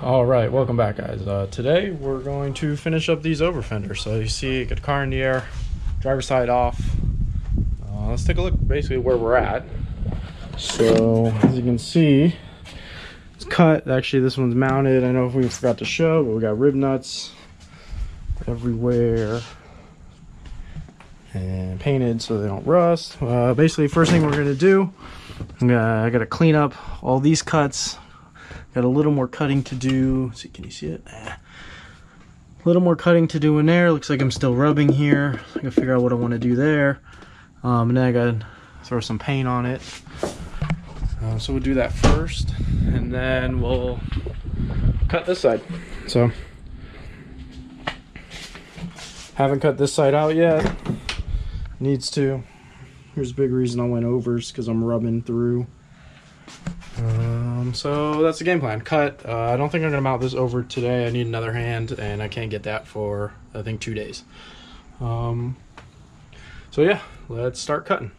All right, welcome back, guys. Today we're going to finish up these Overfenders. So you see, get the car in the air, driver's side off. Let's take a look basically where we're at. So as you can see, it's cut. Actually, this one's mounted. I know if we forgot to show, but we got rib nuts everywhere and painted so they don't rust. Basically, first thing we're gonna do, I gotta clean up all these cuts. Got a little more cutting to do. See, can you see it? A little more cutting to do in there. Looks like I'm still rubbing here. I gotta figure out what I want to do there. And then I gotta throw some paint on it. So we'll do that first, and then we'll cut this side. So haven't cut this side out yet. Needs to. Here's a big reason I went over is because I'm rubbing through. So that's the game plan. Cut. I don't think I'm gonna mount this over today. I need another hand, and I can't get that for I think 2 days. So yeah, let's start cutting.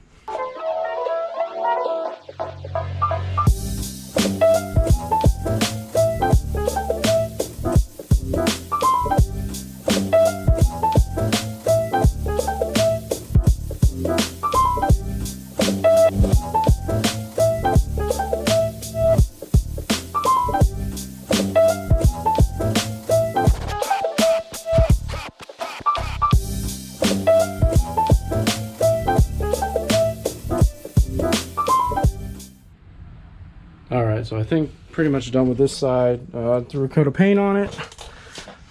Alright, so I think pretty much done with this side. Threw a coat of paint on it.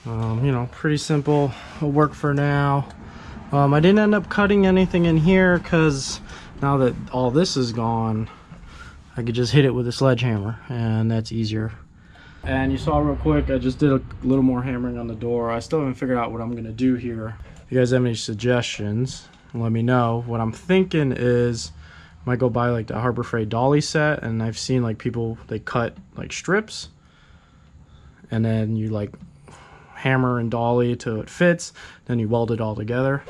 You know, pretty simple. It'll work for now. I didn't end up cutting anything in here because now that all this is gone, I could just hit it with a sledgehammer, and that's easier. And you saw real quick, I just did a little more hammering on the door. I still haven't figured out what I'm going to do here. If you guys have any suggestions, let me know. What I'm thinking is might go buy like the Harbor Freight dolly set, and I've seen like people, they cut like strips and then you like hammer and dolly till it fits, then you weld it all together.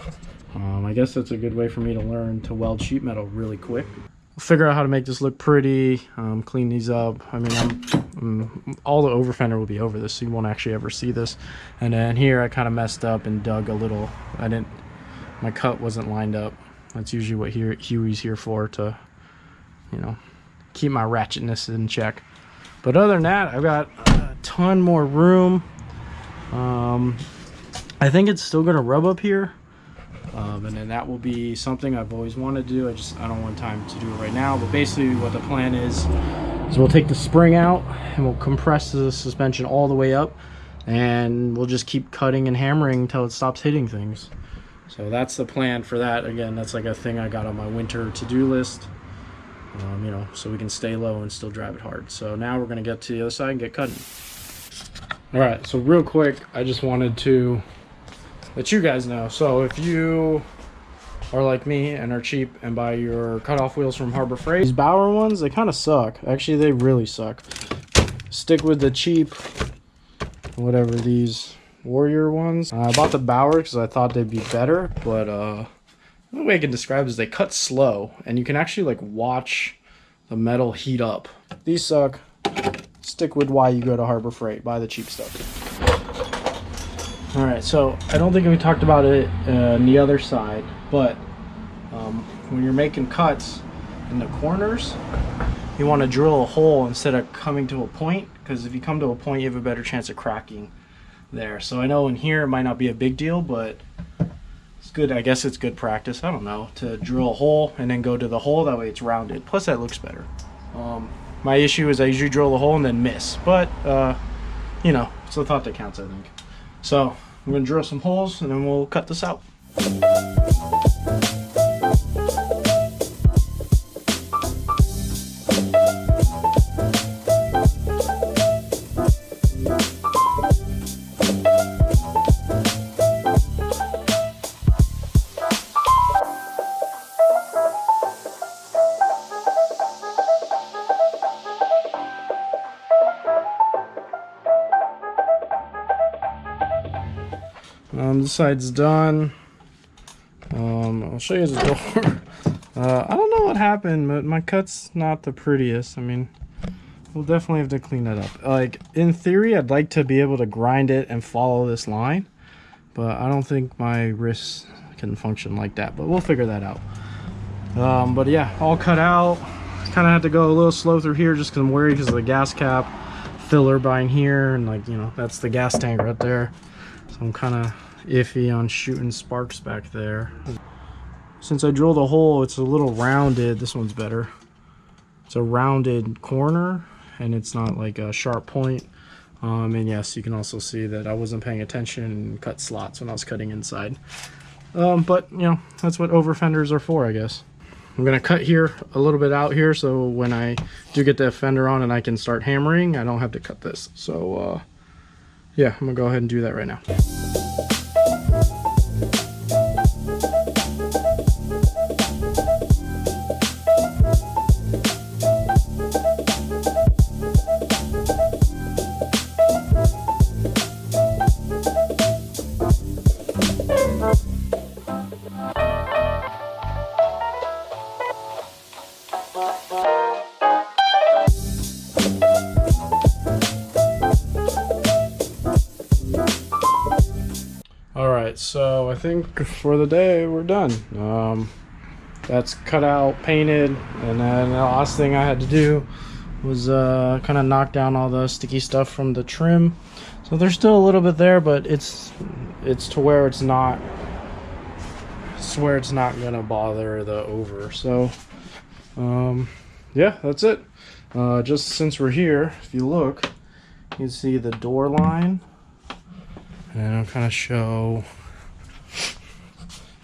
I guess that's a good way for me to learn to weld sheet metal really quick. I'll figure out how to make this look pretty, clean these up. I mean, all the Overfender will be over this, so you won't actually ever see this. And then here I kind of messed up and dug a little. My cut wasn't lined up. That's usually what Huey's here for, to, you know, keep my ratchetness in check. But other than that, I've got a ton more room. I think it's still gonna rub up here, and then that will be something I've always wanted to do. I don't want time to do it right now. But basically, what the plan is we'll take the spring out and we'll compress the suspension all the way up, and we'll just keep cutting and hammering until it stops hitting things. So that's the plan for that. Again, that's like a thing I got on my winter to-do list, you know, so we can stay low and still drive it hard. So now we're going to get to the other side and get cutting. All right, so real quick, I just wanted to let you guys know. So if you are like me and are cheap and buy your cutoff wheels from Harbor Freight, these Bauer ones, they kind of suck. Actually, they really suck. Stick with the cheap, whatever, these Warrior ones. I bought the Bauer because I thought they'd be better, but the way I can describe it is they cut slow, and you can actually like watch the metal heat up. These suck. Stick with why you go to Harbor Freight. Buy the cheap stuff. All right, so I don't think we talked about it on the other side, but when you're making cuts in the corners, you want to drill a hole instead of coming to a point, because if you come to a point, you have a better chance of cracking there. So I know in here it might not be a big deal, but it's good. I guess it's good practice, I don't know, to drill a hole and then go to the hole. That way it's rounded, plus that looks better. My issue is I usually drill the hole and then miss, but you know, it's the thought that counts, I think. So I'm gonna drill some holes and then we'll cut this out. This side's done. I'll show you the door. I don't know what happened, but my cut's not the prettiest. I mean, we'll definitely have to clean that up. Like, in theory, I'd like to be able to grind it and follow this line, but I don't think my wrists can function like that, but we'll figure that out. But yeah, all cut out. Kind of had to go a little slow through here just because I'm worried because of the gas cap filler behind here, and like, you know, that's the gas tank right there. So I'm kind of iffy on shooting sparks back there. Since I drilled a hole, it's a little rounded. This one's better. It's a rounded corner and it's not like a sharp point. And yes, you can also see that I wasn't paying attention and cut slots when I was cutting inside. But you know, that's what Overfenders are for, I guess. I'm gonna cut here a little bit out here, so when I do get the fender on and I can start hammering, I don't have to cut this. So yeah, I'm gonna go ahead and do that right now. Alright, so I think for the day we're done. That's cut out, painted, and then the last thing I had to do was kind of knock down all the sticky stuff from the trim. So there's still a little bit there, but it's to where it's not gonna bother the over. So yeah, that's it. Just since we're here, if you look, you can see the door line. And I'll kind of show,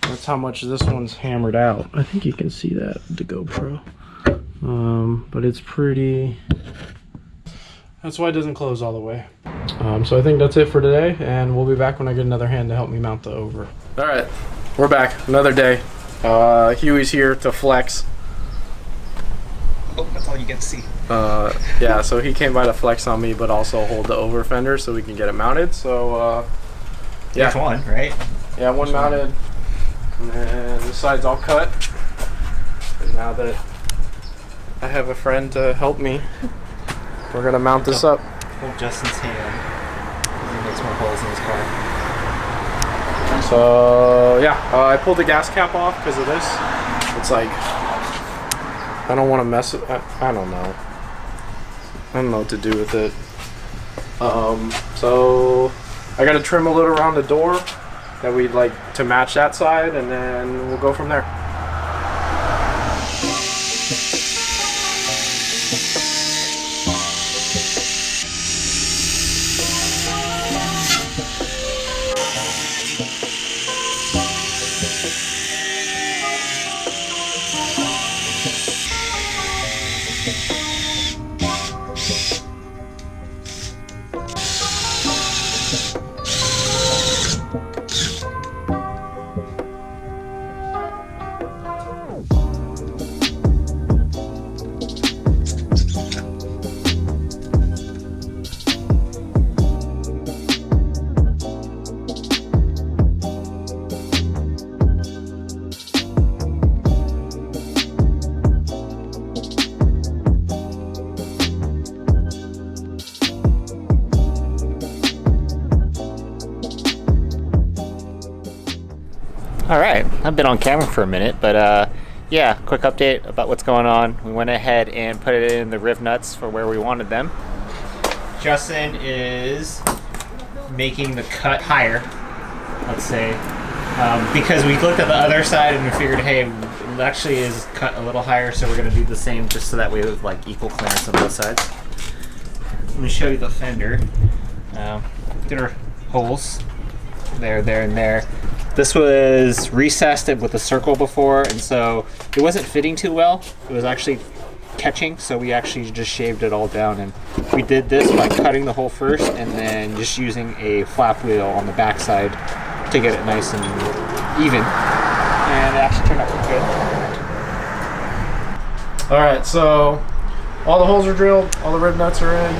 that's how much this one's hammered out. I think you can see that with the GoPro. But it's pretty, that's why it doesn't close all the way. So I think that's it for today, and we'll be back when I get another hand to help me mount the over. All right, we're back, another day. Huey's here to flex. Oh, that's all you get to see. Yeah, so he came by to flex on me, but also hold the over fender so we can get it mounted. So yeah, there's one, right? Yeah, one mounted, and then the side's all cut. And now that I have a friend to help me, we're gonna mount this up. Hold Justin's hand. He makes more holes in his car. So yeah, I pulled the gas cap off because of this. It's like, I don't want to mess it. I don't know. I don't know what to do with it. So I got to trim a little around the door that we'd like to match that side, and then we'll go from there. All right, I've been on camera for a minute, but yeah, quick update about what's going on. We went ahead and put it in the riv nuts for where we wanted them. Justin is making the cut higher, let's say, because we looked at the other side and we figured, hey, it actually is cut a little higher, so we're gonna do the same just so that we have like equal clearance on both sides. Let me show you the fender. Did our holes there, there, and there. This was recessed with a circle before, and so it wasn't fitting too well. It was actually catching, so we actually just shaved it all down, and we did this by cutting the hole first and then just using a flap wheel on the back side to get it nice and even, and it actually turned out pretty good. All right, so all the holes are drilled, all the rib nuts are in.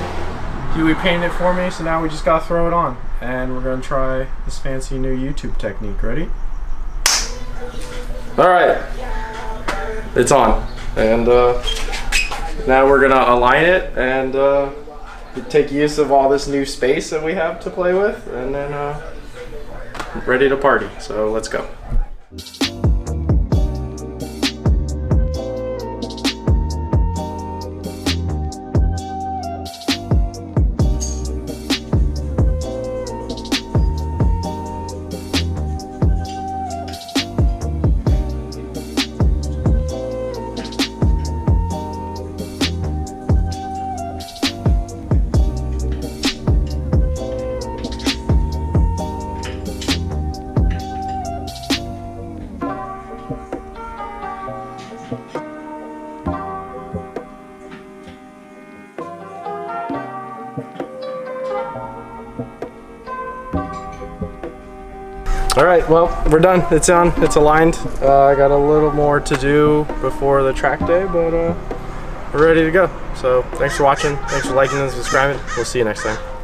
Huey painted it for me, so now we just gotta throw it on, and we're gonna try this fancy new YouTube technique. Ready? All right, it's on, and Now we're gonna align it and take use of all this new space that we have to play with, and then ready to party. So let's go. All right, well, we're done. It's on, it's aligned. I got a little more to do before the track day, but we're ready to go. So thanks for watching. Thanks for liking and subscribing. We'll see you next time.